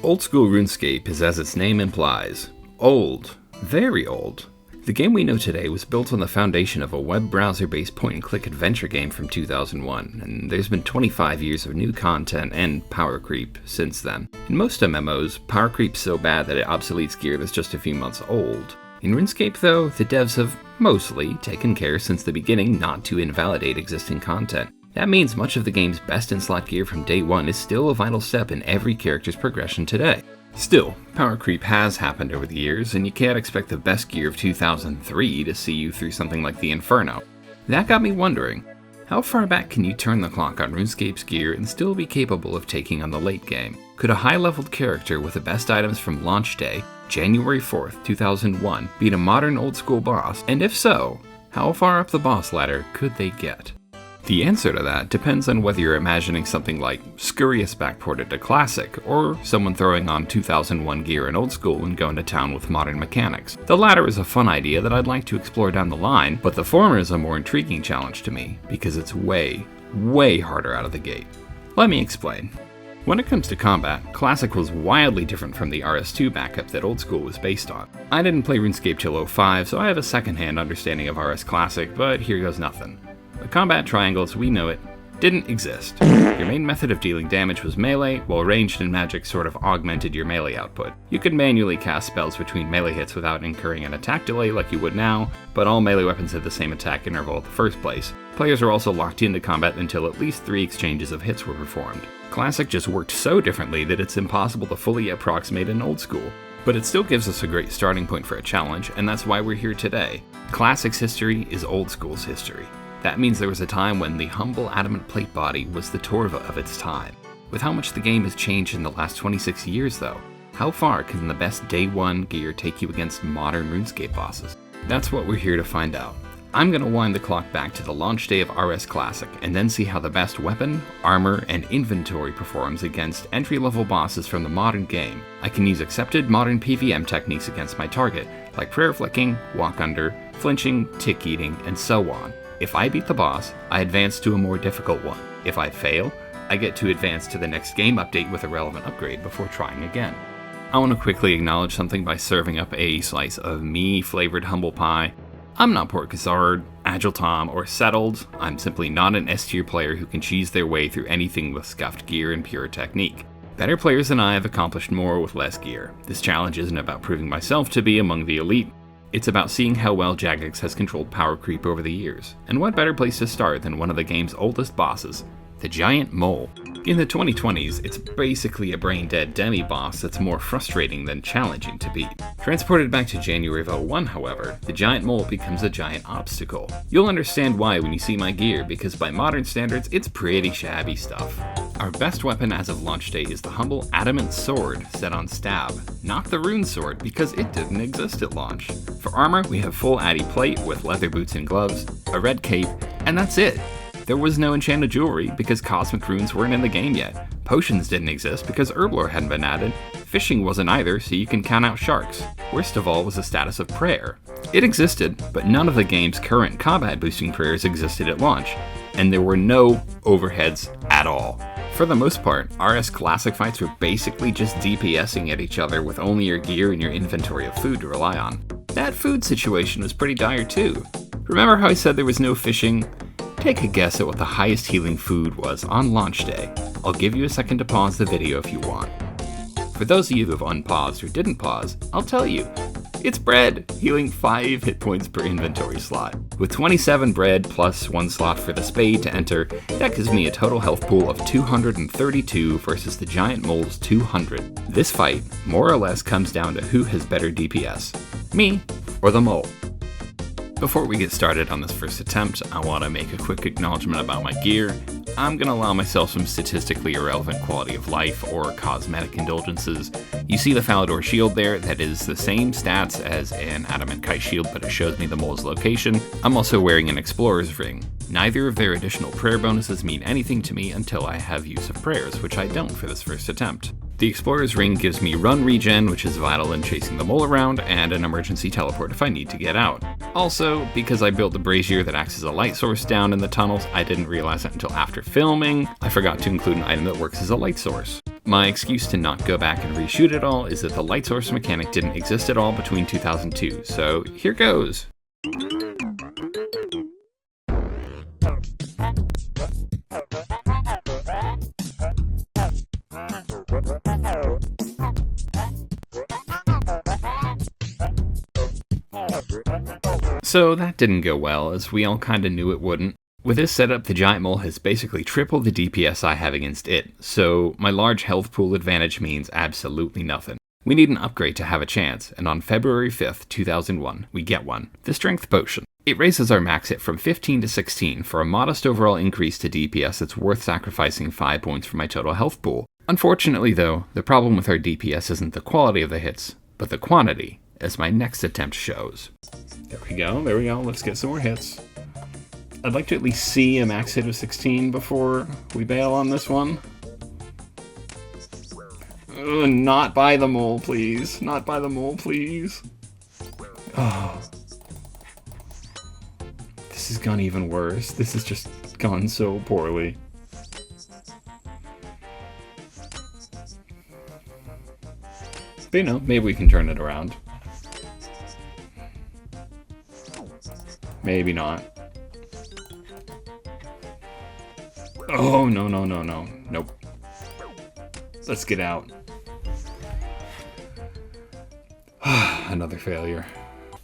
Old school RuneScape is as its name implies, old, very old. The game we know today was built on the foundation of a web browser-based point-and-click adventure game from 2001, and there's been 25 years of new content and power creep since then. In most MMOs, power creep's so bad that it obsoletes gear that's just a few months old. In RuneScape though, the devs have mostly taken care since the beginning not to invalidate existing content. That means much of the game's best-in-slot gear from day one is still a vital step in every character's progression today. Still, power creep has happened over the years, and you can't expect the best gear of 2003 to see you through something like the Inferno. That got me wondering, how far back can you turn the clock on RuneScape's gear and still be capable of taking on the late game? Could a high-leveled character with the best items from launch day, January 4th, 2001, beat a modern old-school boss, and if so, how far up the boss ladder could they get? The answer to that depends on whether you're imagining something like Scurrius backported to Classic, or someone throwing on 2001 gear in old school and going to town with modern mechanics. The latter is a fun idea that I'd like to explore down the line, but the former is a more intriguing challenge to me, because it's way, way harder out of the gate. Let me explain. When it comes to combat, Classic was wildly different from the RS2 backup that old school was based on. I didn't play RuneScape till 05, so I have a second-hand understanding of RS Classic, but here goes nothing. The combat triangle as we know it didn't exist. Your main method of dealing damage was melee, while ranged and magic sort of augmented your melee output. You could manually cast spells between melee hits without incurring an attack delay like you would now, but all melee weapons had the same attack interval in the first place. Players were also locked into combat until at least 3 exchanges of hits were performed. Classic just worked so differently that it's impossible to fully approximate an old school. But it still gives us a great starting point for a challenge, and that's why we're here today. Classic's history is old school's history. That means there was a time when the humble adamant plate body was the Torva of its time. With how much the game has changed in the last 26 years though, how far can the best day one gear take you against modern RuneScape bosses? That's what we're here to find out. I'm gonna wind the clock back to the launch day of RS Classic and then see how the best weapon, armor, and inventory performs against entry-level bosses from the modern game. I can use accepted modern PvM techniques against my target, like prayer flicking, walk under, flinching, tick eating, and so on. If I beat the boss, I advance to a more difficult one. If I fail, I get to advance to the next game update with a relevant upgrade before trying again. I want to quickly acknowledge something by serving up a slice of me-flavored humble pie. I'm not Port Cassard, Agile Tom, or Settled. I'm simply not an S-tier player who can cheese their way through anything with scuffed gear and pure technique. Better players than I have accomplished more with less gear. This challenge isn't about proving myself to be among the elite. It's about seeing how well Jagex has controlled power creep over the years, and what better place to start than one of the game's oldest bosses, the Giant Mole. In the 2020s, it's basically a brain-dead demi-boss that's more frustrating than challenging to beat. Transported back to January of 01, however, the Giant Mole becomes a giant obstacle. You'll understand why when you see my gear, because by modern standards, it's pretty shabby stuff. Our best weapon as of launch day is the humble adamant sword set on stab, not the rune sword because it didn't exist at launch. For armor, we have full addy plate with leather boots and gloves, a red cape, and that's it. There was no enchanted jewelry because cosmic runes weren't in the game yet. Potions didn't exist because herblore hadn't been added. Fishing wasn't either, so you can count out sharks. Worst of all was the status of prayer. It existed, but none of the game's current combat boosting prayers existed at launch, and there were no overheads at all. For the most part, RS Classic fights were basically just DPSing at each other with only your gear and your inventory of food to rely on. That food situation was pretty dire too. Remember how I said there was no fishing? Take a guess at what the highest healing food was on launch day. I'll give you a second to pause the video if you want. For those of you who have unpaused or didn't pause, I'll tell you. It's bread, healing 5 hit points per inventory slot. With 27 bread plus 1 slot for the spade to enter, that gives me a total health pool of 232 versus the Giant Mole's 200. This fight, more or less, comes down to who has better DPS, me or the mole. Before we get started on this first attempt, I want to make a quick acknowledgement about my gear. I'm going to allow myself some statistically irrelevant quality of life or cosmetic indulgences. You see the Falador shield there? That is the same stats as an Adamant Kite shield, but it shows me the mole's location. I'm also wearing an Explorer's ring. Neither of their additional prayer bonuses mean anything to me until I have use of prayers, which I don't for this first attempt. The Explorer's ring gives me run regen, which is vital in chasing the mole around, and an emergency teleport if I need to get out. Also, because I built the brazier that acts as a light source down in the tunnels, I didn't realize it until after filming. I forgot to include an item that works as a light source. My excuse to not go back and reshoot it all is that the light source mechanic didn't exist at all between 2002, so here goes! So that didn't go well, as we all kinda knew it wouldn't. With this setup, the giant mole has basically tripled the DPS I have against it, so my large health pool advantage means absolutely nothing. We need an upgrade to have a chance, and on February 5th, 2001, we get one, the Strength Potion. It raises our max hit from 15 to 16 for a modest overall increase to DPS that's worth sacrificing 5 points for my total health pool. Unfortunately though, the problem with our DPS isn't the quality of the hits, but the quantity, as my next attempt shows. There we go, let's get some more hits. I'd like to at least see a max hit of 16 before we bail on this one. Ugh, not by the mole, please. Not by the mole, please. Oh. This has gone even worse. This has just gone so poorly. But you know, maybe we can turn it around. Maybe not. Oh, no. Nope. Let's get out. Another failure.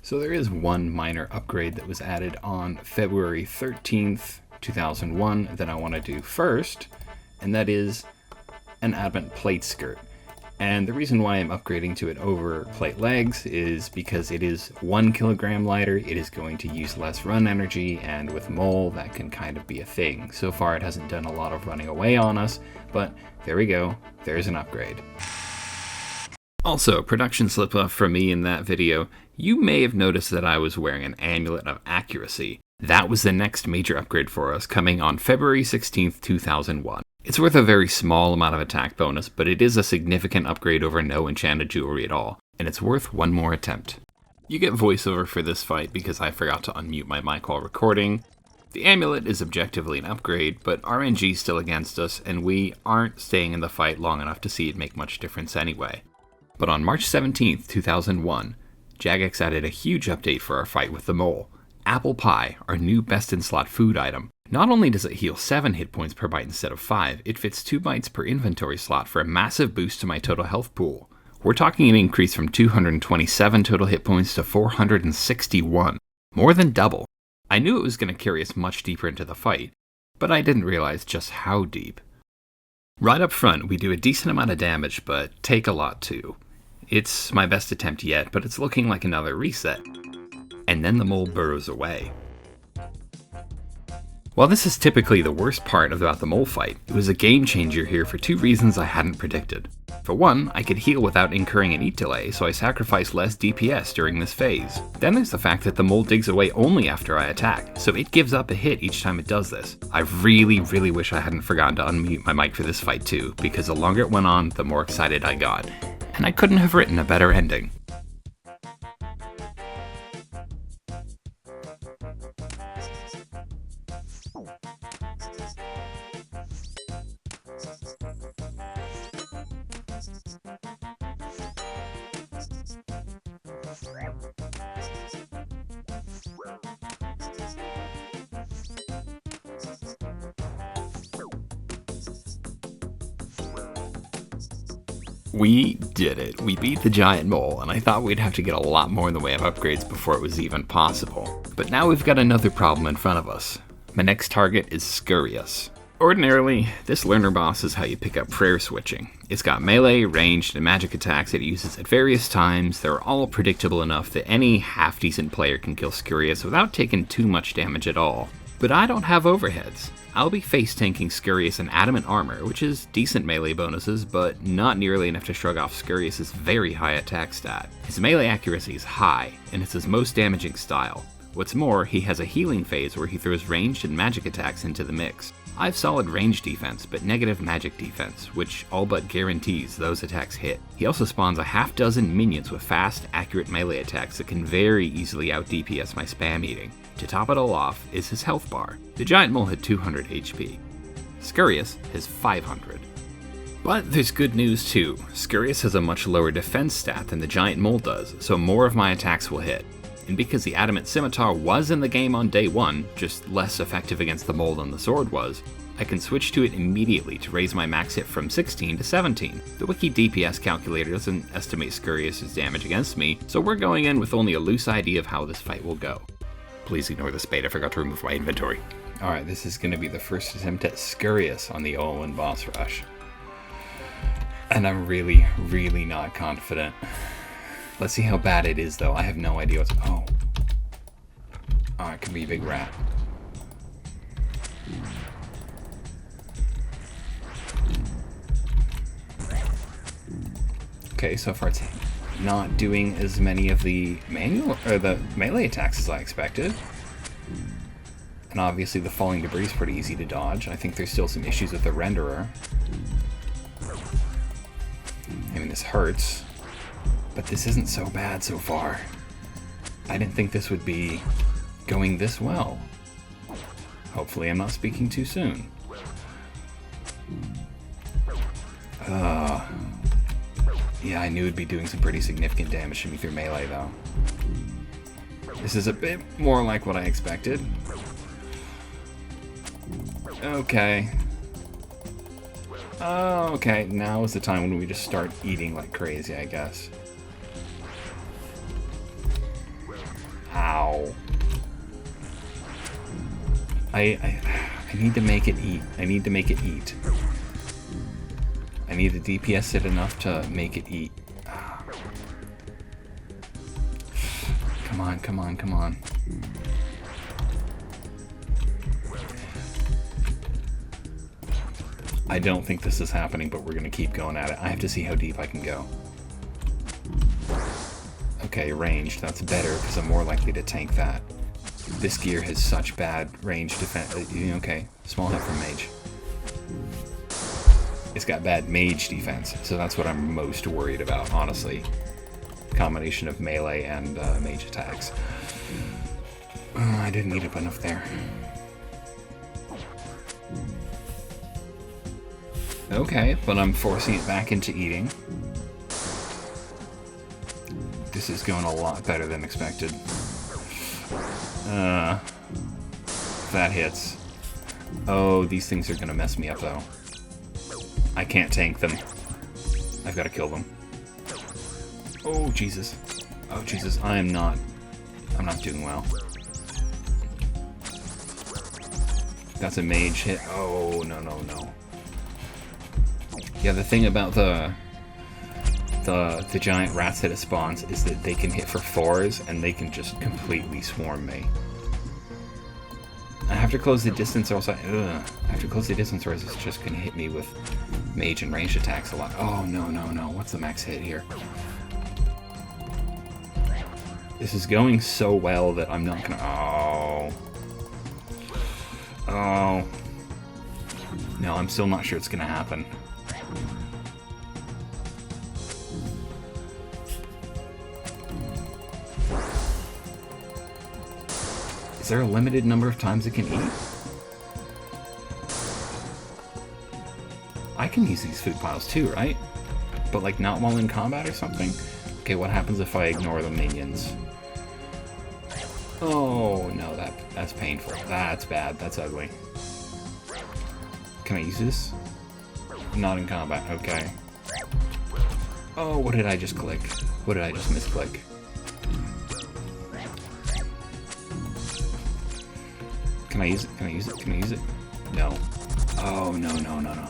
So there is one minor upgrade that was added on February 13th, 2001 that I want to do first, and that is an Adamant plate skirt. And the reason why I'm upgrading to it over plate legs is because it is 1 kilogram lighter, it is going to use less run energy, and with mole that can kind of be a thing. So far it hasn't done a lot of running away on us, but there we go, there's an upgrade. Also, production slip-up from me in that video, you may have noticed that I was wearing an Amulet of Accuracy. That was the next major upgrade for us, coming on February 16th, 2001. It's worth a very small amount of attack bonus, but it is a significant upgrade over no enchanted jewelry at all, and it's worth one more attempt. You get voiceover for this fight because I forgot to unmute my mic while recording. The amulet is objectively an upgrade, but RNG's still against us, and we aren't staying in the fight long enough to see it make much difference anyway. But on March 17th, 2001, Jagex added a huge update for our fight with the mole. Apple Pie, our new best-in-slot food item. Not only does it heal 7 hit points per bite instead of 5, it fits 2 bites per inventory slot for a massive boost to my total health pool. We're talking an increase from 227 total hit points to 461. More than double. I knew it was going to carry us much deeper into the fight, but I didn't realize just how deep. Right up front, we do a decent amount of damage, but take a lot too. It's my best attempt yet, but it's looking like another reset. And then the mole burrows away. While this is typically the worst part about the mole fight, it was a game changer here for 2 reasons I hadn't predicted. For one, I could heal without incurring an eat delay, so I sacrificed less DPS during this phase. Then there's the fact that the mole digs away only after I attack, so it gives up a hit each time it does this. I really wish I hadn't forgotten to unmute my mic for this fight too, because the longer it went on, the more excited I got. And I couldn't have written a better ending. We did it. We beat the giant mole, and I thought we'd have to get a lot more in the way of upgrades before it was even possible. But now we've got another problem in front of us. My next target is Scurrius. Ordinarily, this learner boss is how you pick up prayer switching. It's got melee, ranged, and magic attacks it uses at various times. They're all predictable enough that any half-decent player can kill Scurrius without taking too much damage at all. But I don't have overheads. I'll be face-tanking Scurrius in Adamant Armor, which is decent melee bonuses, but not nearly enough to shrug off Scurrius' very high attack stat. His melee accuracy is high, and it's his most damaging style. What's more, he has a healing phase where he throws ranged and magic attacks into the mix. I have solid range defense, but negative magic defense, which all but guarantees those attacks hit. He also spawns a half dozen minions with fast, accurate melee attacks that can very easily out-DPS my spam eating. To top it all off is his health bar. The giant mole had 200 HP. Scurrius has 500. But there's good news too. Scurrius has a much lower defense stat than the giant mole does, so more of my attacks will hit. And because the adamant scimitar was in the game on day 1, just less effective against the mole than the sword was, I can switch to it immediately to raise my max hit from 16 to 17. The wiki DPS calculator doesn't estimate Scurrius' damage against me, so we're going in with only a loose idea of how this fight will go. Please ignore the spade, I forgot to remove my inventory. Alright, this is going to be the first attempt at Scurrius on the 0-1 boss rush. And I'm really, really not confident. Let's see how bad it is, though. I have no idea what's... Oh, it could be a big rat. Okay, so far it's not doing as many of the melee attacks as I expected. And obviously the falling debris is pretty easy to dodge. I think there's still some issues with the renderer. I mean, this hurts, but this isn't so bad so far. I didn't think this would be going this well. Hopefully I'm not speaking too soon. Yeah, I knew it'd be doing some pretty significant damage to me through melee, though. This is a bit more like what I expected. Okay. Okay, now is the time when we just start eating like crazy, I guess. Ow. I need to make it eat. I need to make it eat. I need to DPS it enough to make it eat. Come on, come on, come on. I don't think this is happening, but we're going to keep going at it. I have to see how deep I can go. Okay, ranged. That's better, because I'm more likely to tank that. This gear has such bad range defense. Okay, small hit from mage. It's got bad mage defense, so that's what I'm most worried about, honestly. Combination of melee and mage attacks. I didn't eat up enough there. Okay, but I'm forcing it back into eating. This is going a lot better than expected. That hits. Oh, these things are gonna mess me up though. I can't tank them. I've got to kill them. Oh, Jesus. Oh, Jesus. I'm not doing well. That's a mage hit. Oh, no, no, no. Yeah, the thing about the giant rats that it spawns is that they can hit for 4s and they can just completely swarm me. I have to close the distance or else I have to close the distance or else it's just gonna hit me with mage and ranged attacks a lot. Oh, no, no, no. What's the max hit here? This is going so well that I'm not gonna... Oh. Oh. No, I'm still not sure it's gonna happen. Is there a limited number of times it can eat? I can use these food piles too, right? But like not while in combat or something? Okay, what happens if I ignore the minions? Oh no, that's painful. That's bad. That's ugly. Can I use this? Not in combat. Okay. Oh, what did I just click? What did I just misclick? Can I use it? Can I use it? Can I use it? No. Oh, no, no, no, no.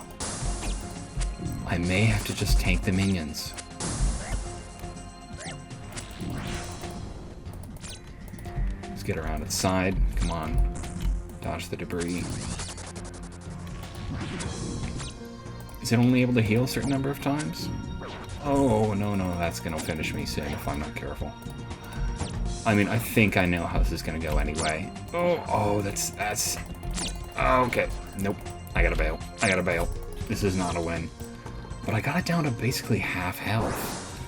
I may have to just tank the minions. Let's get around its side. Come on. Dodge the debris. Is it only able to heal a certain number of times? Oh, no, no, that's gonna finish me soon if I'm not careful. I mean, I think I know how this is gonna go anyway. Oh, that's... Oh, okay. Nope. I gotta bail. I gotta bail. This is not a win. But I got it down to basically half health.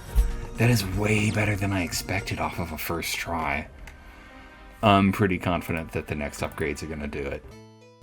That is way better than I expected off of a first try. I'm pretty confident that the next upgrades are gonna do it.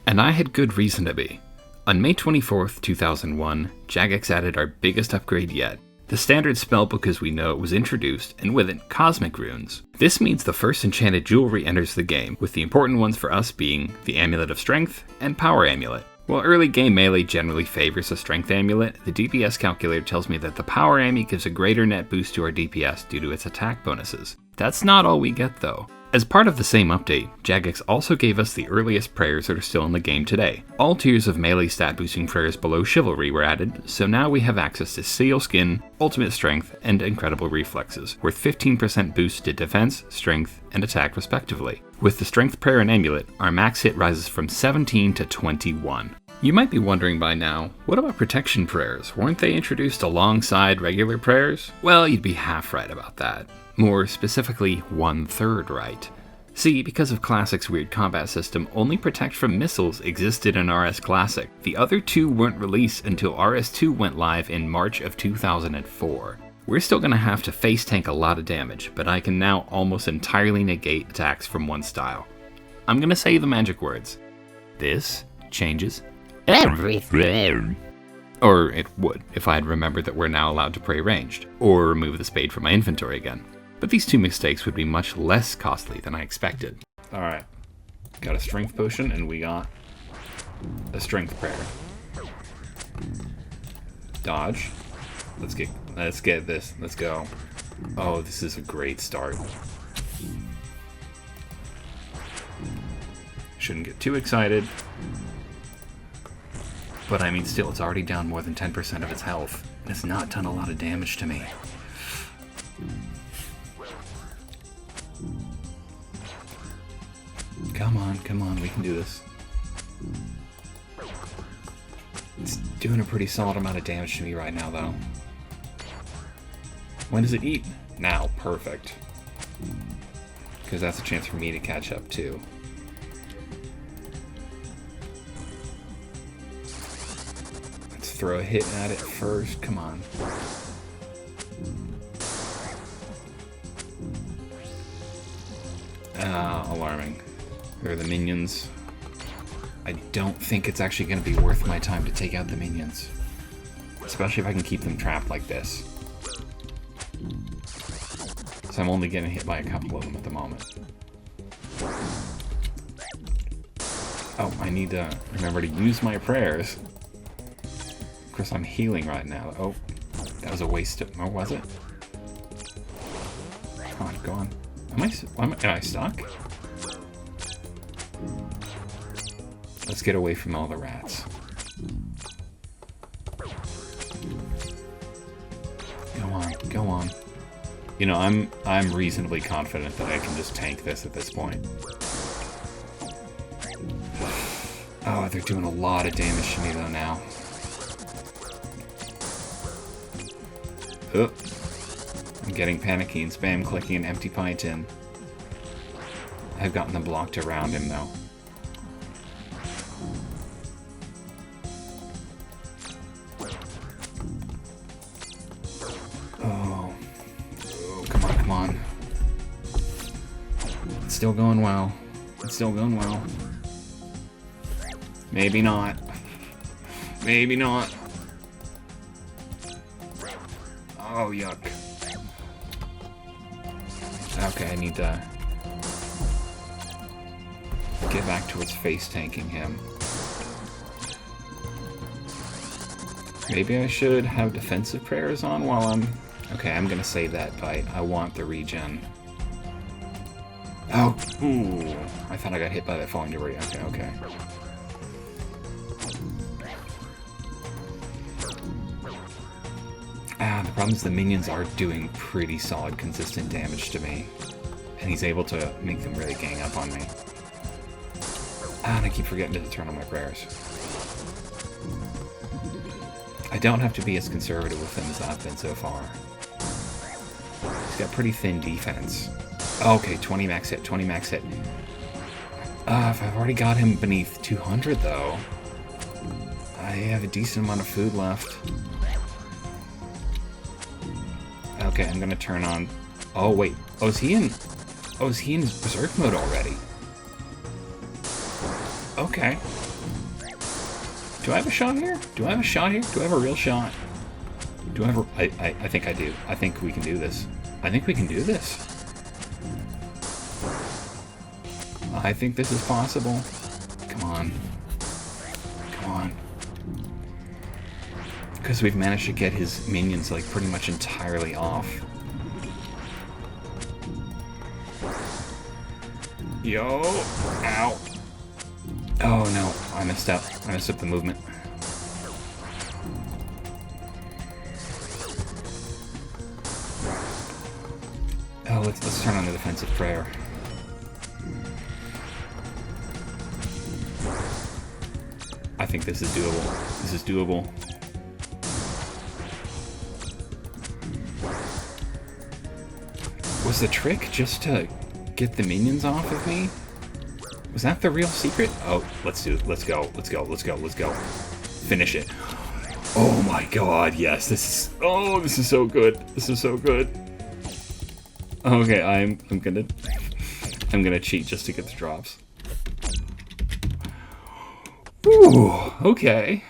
And I had good reason to be. On May 24th, 2001, Jagex added our biggest upgrade yet. The standard spellbook as we know it was introduced, and with it, Cosmic Runes. This means the first enchanted jewelry enters the game, with the important ones for us being the Amulet of Strength and Power Amulet. While early game melee generally favors a Strength Amulet, the DPS calculator tells me that the Power Amulet gives a greater net boost to our DPS due to its attack bonuses. That's not all we get though. As part of the same update, Jagex also gave us the earliest prayers that are still in the game today. All tiers of melee stat boosting prayers below Chivalry were added, so now we have access to Seal Skin, Ultimate Strength, and Incredible Reflexes, worth 15% boost to defense, strength, and attack respectively. With the Strength Prayer and Amulet, our max hit rises from 17 to 21. You might be wondering by now, what about protection prayers? Weren't they introduced alongside regular prayers? Well, you'd be half right about that. More specifically, 1/3 right. See, because of Classic's weird combat system, only Protect from Missiles existed in RS Classic. The other two weren't released until RS2 went live in March of 2004. We're still gonna have to face tank a lot of damage, but I can now almost entirely negate attacks from one style. I'm gonna say the magic words. This changes everything. Or it would, if I had remembered that we're now allowed to pray ranged, or remove the spade from my inventory again. But these two mistakes would be much less costly than I expected. Alright, got a strength potion and we got a strength prayer. Dodge. Let's get this. Let's go. Oh, this is a great start. Shouldn't get too excited. But I mean, still, it's already down more than 10% of its health. And it's not done a lot of damage to me. Come on, we can do this. It's doing a pretty solid amount of damage to me right now, though. When does it eat? Now, perfect. Because that's a chance for me to catch up, too. Let's throw a hit at it first, come on. Alarming. There are the minions. I don't think it's actually going to be worth my time to take out the minions. Especially if I can keep them trapped like this. So I'm only getting hit by a couple of them at the moment. Oh, I need to remember to use my prayers. Of course, I'm healing right now. Oh, that was a waste of... Oh, was it? Come on, go on. Am I stuck? Let's get away from all the rats. Go on. You know, I'm reasonably confident that I can just tank this at this point. Oh, they're doing a lot of damage to me though now. Oh, I'm getting panicky and spam clicking an empty pie tin. I've gotten them blocked around him though. Come on. It's still going well. Maybe not. Maybe not. Oh, yuck. Okay, I need to get back towards face tanking him. Maybe I should have defensive prayers on while I'm... Okay, I'm gonna save that bite. I want the regen. Oh, ooh. I thought I got hit by that falling debris. Okay. The problem is the minions are doing pretty solid, consistent damage to me. And he's able to make them really gang up on me. And I keep forgetting to turn on my prayers. I don't have to be as conservative with him as I've been so far. He's got pretty thin defense. Okay, 20 max hit. If I've already got him beneath 200, though, I have a decent amount of food left. Okay, I'm gonna turn on... Oh, wait. Oh, is he in Berserk mode already? Okay. Do I have a shot here? Do I have a shot here? Do I have a real shot? Do I have a... I think I do. I think we can do this. I think we can do this. I think this is possible. Come on. Come on. Because we've managed to get his minions, like, pretty much entirely off. Yo! Ow! Oh no, I messed up. I messed up the movement. Oh, let's turn on the defensive prayer. I think this is doable. This is doable. Was the trick just to get the minions off of me? Was that the real secret? Oh, let's do it. Let's go. Let's go. Let's go. Let's go. Finish it. Oh my god, yes. This is so good. This is so good. Okay, I'm gonna cheat just to get the drops. Ooh, okay.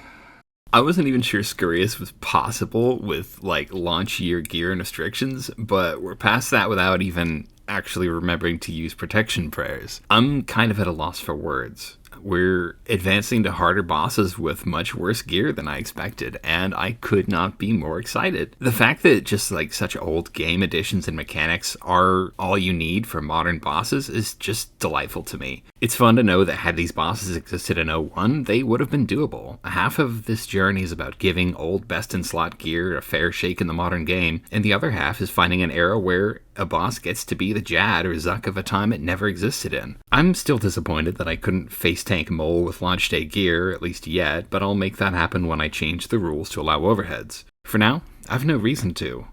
I wasn't even sure Scurrius was possible with, like, launch year gear and restrictions, but we're past that without even actually remembering to use protection prayers. I'm kind of at a loss for words. We're advancing to harder bosses with much worse gear than I expected, and I could not be more excited. The fact that just like such old game additions and mechanics are all you need for modern bosses is just delightful to me. It's fun to know that had these bosses existed in 01, they would have been doable. Half of this journey is about giving old best-in-slot gear a fair shake in the modern game, and the other half is finding an era where a boss gets to be the Jad or Zuck of a time it never existed in. I'm still disappointed that I couldn't face tank Mole with launch day gear, at least yet, but I'll make that happen when I change the rules to allow overheads. For now, I've no reason to.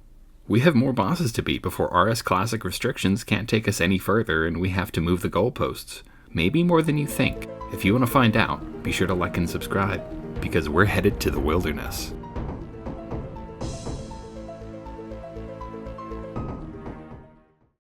We have more bosses to beat before RS Classic restrictions can't take us any further and we have to move the goalposts. Maybe more than you think. If you want to find out, be sure to like and subscribe, because we're headed to the wilderness.